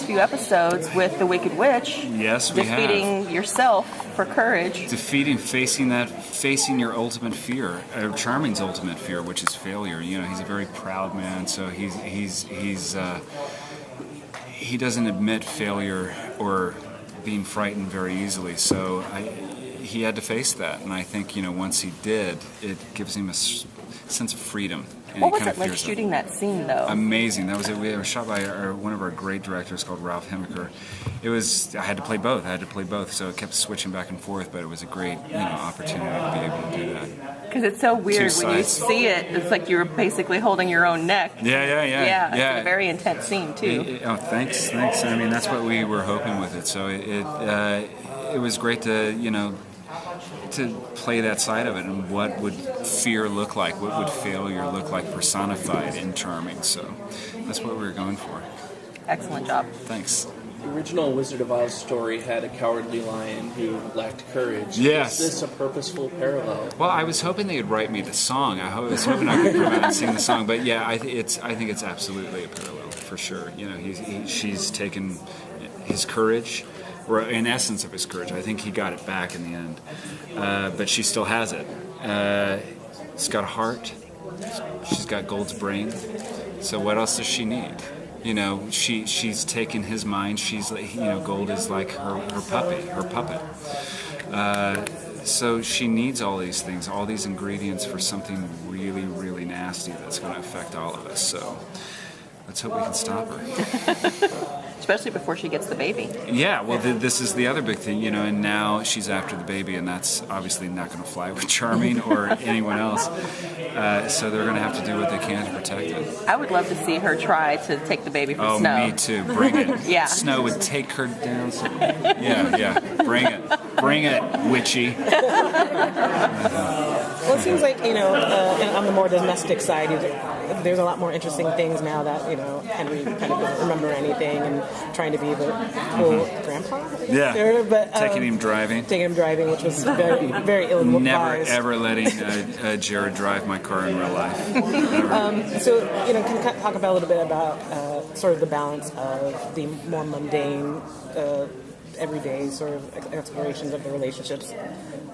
few episodes with the Wicked Witch. Yes, we have. Defeating yourself for courage. Facing your ultimate fear, Charming's ultimate fear, which is failure. You know, he's a very proud man, so he doesn't admit failure or being frightened very easily. So he had to face that, and I think, you know, once he did, it gives him a sense of freedom. And what was it like shooting that scene, though? Amazing. That was it. We were shot by one of our great directors called Ralph Hemmicker. I had to play both. So it kept switching back and forth, but it was a great, you know, opportunity to be able to do that. Because it's so weird when you see it. It's like you're basically holding your own neck. Yeah. It's a very intense scene too. Thanks. I mean, that's what we were hoping with it. So it was great to, you know, to play that side of it, and what would fear look like, what would failure look like personified in Charming. So that's what we were going for. Excellent job. Thanks. The original Wizard of Oz story had a cowardly lion who lacked courage. Yes. Is this a purposeful parallel? Well, I was hoping they would write me the song. I was hoping I could come out and sing the song. But yeah, I think it's absolutely a parallel for sure. You know, she's taken his courage, or in essence of his courage. I think he got it back in the end, but she still has it. She's got a heart. She's got Gold's brain. So what else does she need? You know, she's taken his mind. She's, you know, Gold is like her puppet. So she needs all these things, all these ingredients for something really, really nasty that's going to affect all of us. So let's hope we can stop her. Especially before she gets the baby. Yeah, well, this is the other big thing, you know, and now she's after the baby, and that's obviously not going to fly with Charming or anyone else. So they're going to have to do what they can to protect it. I would love to see her try to take the baby from Snow. Oh, me too. Bring it. Yeah. Snow would take her down. So, yeah. Bring it, witchy. Well, it seems like, you know, on the more domestic side, there's a lot more interesting things now that, you know, Henry kind of doesn't remember anything and trying to be the cool grandpa. Yeah. There, but, taking him driving, which was very, very ill-advised. Never ever letting Jared drive my car in real life. So, you know, can you talk about a little bit about sort of the balance of the more mundane, everyday sort of explorations of the relationships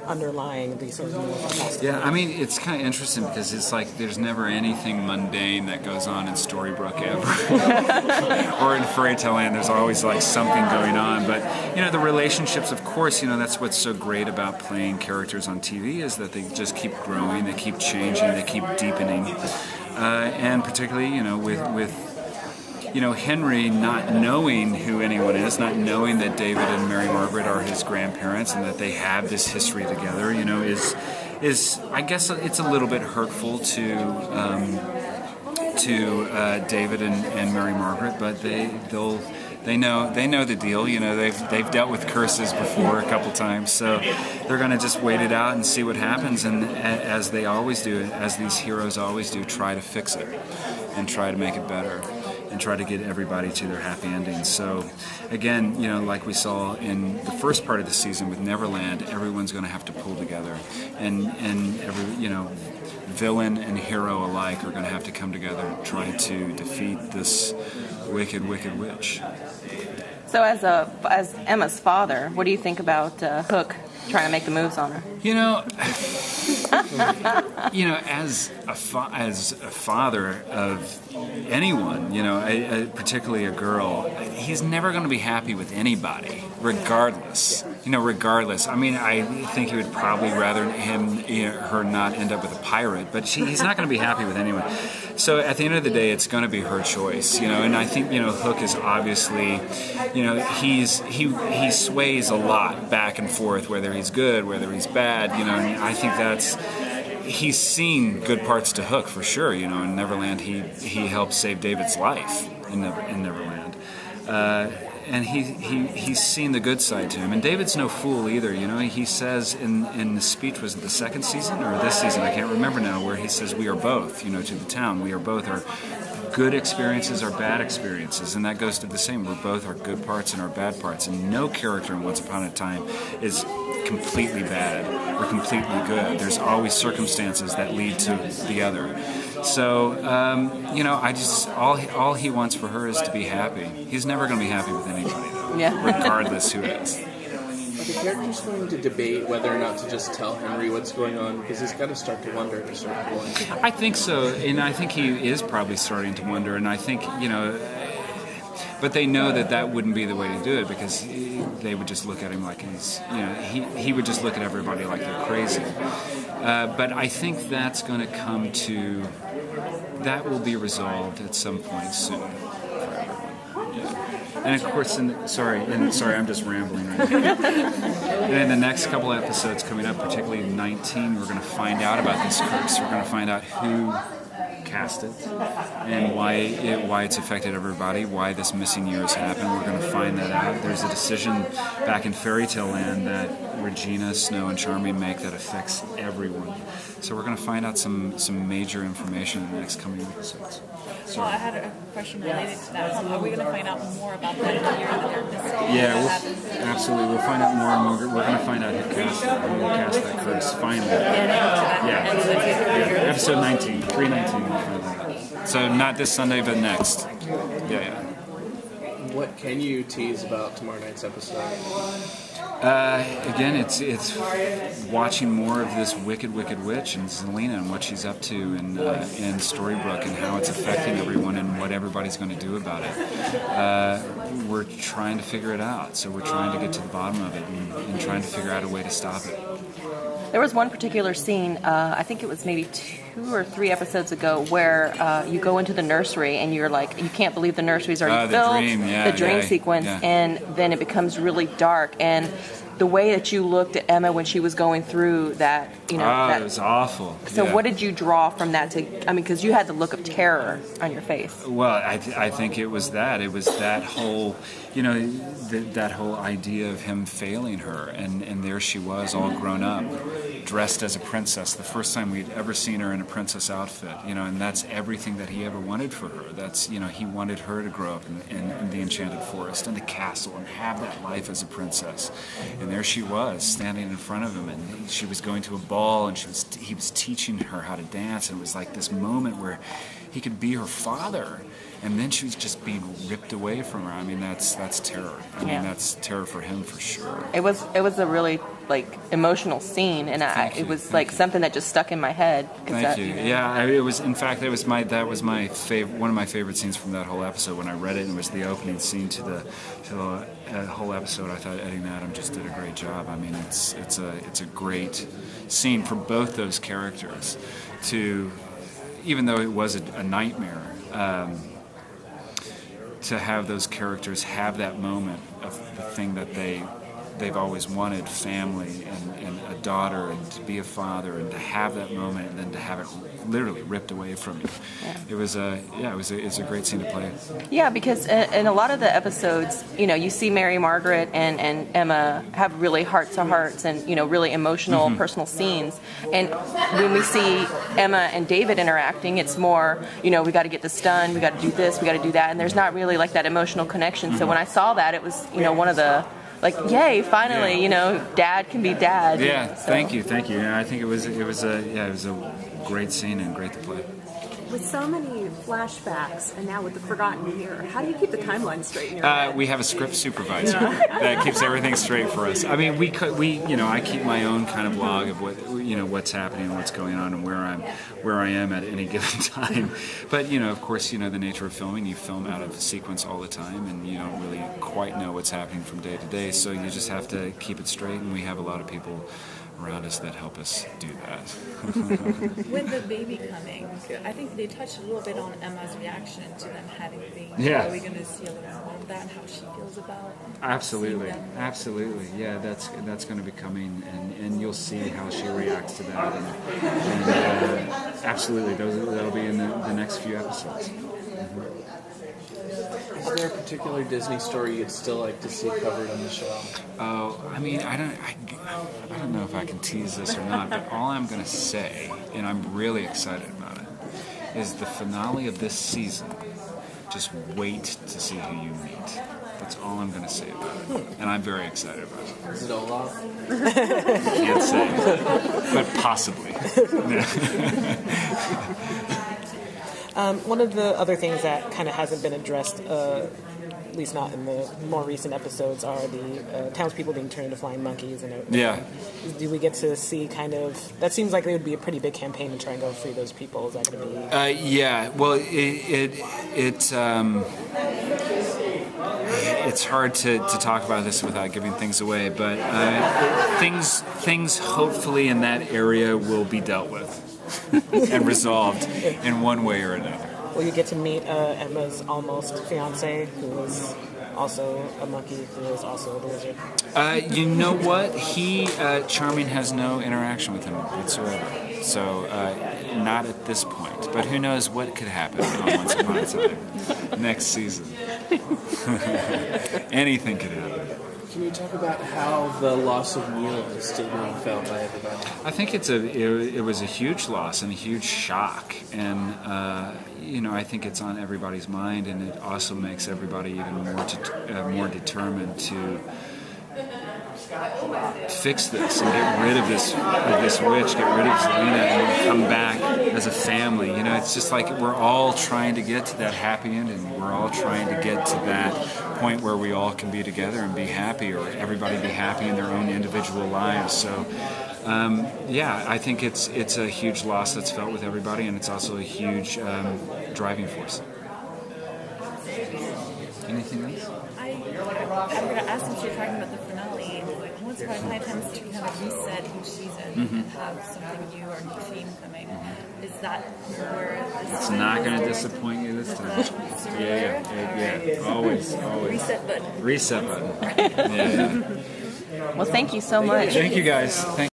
underlying these sort of more fantastic. Yeah, I mean, it's kind of interesting because it's like there's never anything mundane that goes on in Storybrook ever. Or in Fairy Tale Land, there's always like something going on. But, you know, the relationships, of course, you know, that's what's so great about playing characters on TV is that they just keep growing, they keep changing, they keep deepening. And particularly, you know, with you know, Henry not knowing who anyone is, not knowing that David and Mary Margaret are his grandparents and that they have this history together, you know, is I guess it's a little bit hurtful to David and Mary Margaret, but they know the deal. You know, they've dealt with curses before a couple times, so they're going to just wait it out and see what happens. And as they always do, as these heroes always do, try to fix it and try to make it better and try to get everybody to their happy endings. So again, you know, like we saw in the first part of the season with Neverland, everyone's going to have to pull together, and every, you know, villain and hero alike are going to have to come together and try to defeat this wicked witch. So as Emma's father, what do you think about Hook trying to make the moves on her? You know, as a father of anyone, you know, particularly a girl, he's never going to be happy with anybody, regardless. You know, regardless. I mean, I think he would probably rather her not end up with a pirate, but he's not going to be happy with anyone. So at the end of the day, it's going to be her choice, you know. And I think, you know, Hook is obviously, you know, he sways a lot back and forth, whether he's good, whether he's bad, you know. And I think he's seen good parts to Hook for sure, you know. In Neverland, he helped save David's life in Neverland. And he's seen the good side to him. And David's no fool either, you know. He says in the speech, was it the second season or this season? I can't remember now, where he says, we are both, you know, to the town. We are both our good experiences, our bad experiences. And that goes to the same. We're both our good parts and our bad parts. And no character in Once Upon a Time is completely bad or completely good. There's always circumstances that lead to the other. So, I just all he wants for her is to be happy. He's never going to be happy with anybody, though, regardless who it is. Are the characters going to debate whether or not to just tell Henry what's going on? Because he's got to start to wonder at a certain point. I think so, and I think he is probably starting to wonder, and I think, but they know that wouldn't be the way to do it, because they would just look at him like he's, he would just look at everybody like they're crazy. But I think that's going to come to, that will be resolved at some point soon for everyone. Yeah. And of course, sorry, I'm just rambling right now. And in the next couple episodes coming up, particularly 19, we're going to find out about this curse. We're going to find out who cast it and why it's affected everybody, why this missing year has happened. We're going to find that out. There's a decision back in Fairy Tale Land that Regina, Snow, and Charming make that affects everyone. So we're going to find out some major information in the next coming episodes. Well, I had a question related to that. Are we going to find out more about that year that they're missing? Yeah, absolutely. We'll find out more and more. We're going to find out who cast it. Who will cast that curse, finally. Yeah. Episode 19. 319. We'll find that out. So not this Sunday, but next. Yeah. What can you tease about tomorrow night's episode? Again, it's watching more of this wicked witch and Zelena and what she's up to in Storybrook and how it's affecting everyone and what everybody's going to do about it. We're trying to figure it out, so we're trying to get to the bottom of it and trying to figure out a way to stop it. There was one particular scene, I think it was maybe 2 or 3 episodes ago, where you go into the nursery and you're like, you can't believe the nursery's already built, the dream sequence, and then it becomes really dark. And the way that you looked at Emma when she was going through that, it was awful. So what did you draw from that because you had the look of terror on your face. Well, I think it was that. It was that whole, that whole idea of him failing her, and there she was, all grown up, dressed as a princess. The first time we'd ever seen her in a princess outfit, and that's everything that he ever wanted for her. That's, he wanted her to grow up in the Enchanted Forest and the castle and have that life as a princess. And there she was, standing in front of him, and she was going to a ball, and he was teaching her how to dance, and it was like this moment where he could be her father, and then she was just being ripped away from her. I mean, that's terror. I mean, that's terror for him for sure. It was a really emotional scene, and it was something that just stuck in my head. Thank you. Yeah, it was. In fact, that was my one of my favorite scenes from that whole episode. When I read it, and it was the opening scene to the whole episode. I thought Eddie and Adam just did a great job. I mean, it's a great scene for both those characters. Even though it was a nightmare, to have those characters have that moment of the thing that they've always wanted, family and a daughter, and to be a father, and to have that moment, and then to have it literally ripped away from you. Yeah. It's a great scene to play. Yeah, because in a lot of the episodes, you see Mary Margaret and Emma have really hearts-to-hearts and really emotional, personal scenes. And when we see Emma and David interacting, it's more, we got to get this done, we got to do this, we got to do that, and there's not really that emotional connection. So when I saw that, it was one of the yay! Finally, Dad can be Dad. Yeah, so. Thank you. Yeah, I think it was a great scene and great to play. With so many flashbacks, and now with the Forgotten Year, how do you keep the timeline straight in your head? We have a script supervisor that keeps everything straight for us. I mean, I keep my own kind of log of what's happening, what's going on, and where I am at any given time. But of course, the nature of filming, you film out of sequence all the time, and you don't really quite know what's happening from day to day. So you just have to keep it straight, and we have a lot of people around us that help us do that. With the baby coming, I think they touched a little bit on Emma's reaction to them having a baby. Yeah. Are we going to see a little more of that and how she feels about Absolutely. Yeah, that's going to be coming, and you'll see how she reacts to that. And absolutely, that'll be in the next few episodes. Is there a particular Disney story you'd still like to see covered on the show? Oh, I mean, I don't know if I can tease this or not, but all I'm going to say, and I'm really excited about it, is the finale of this season. Just wait to see who you meet. That's all I'm going to say about it, and I'm very excited about it. Is it Olaf? Can't say, but possibly. One of the other things that kind of hasn't been addressed, at least not in the more recent episodes, are the townspeople being turned into flying monkeys. And Yeah. do we get to see kind of? That seems like it would be a pretty big campaign to try and go free those people. Is that going to be? Yeah. Well, it's hard to talk about this without giving things away, but things hopefully in that area will be dealt with and resolved in one way or another. Will you get to meet Emma's almost fiance, who is also a monkey, who is also the wizard? You know what? Charming has no interaction with him whatsoever. So, not at this point. But who knows what could happen on Once Upon a Time next season. Anything could happen. Can you talk about how the loss of Neil is still being felt by everybody? I think it was a huge loss and a huge shock, and I think it's on everybody's mind, and it also makes everybody even more determined to fix this and get rid of this witch, get rid of Zelina, and come back as a family. It's just like we're all trying to get to that happy ending. We're all trying to get to that point where we all can be together and be happy, or everybody be happy in their own individual lives. So, I think it's a huge loss that's felt with everybody, and it's also a huge driving force. Anything else? I'm going to ask, since you're talking about the finale, Once Upon a Time tends to kind of reset each season and have something new or new theme coming. Is that where this It's not going to disappoint you this time. Yeah. Always. reset button? Yeah. Well, thank you so much. Thank you guys.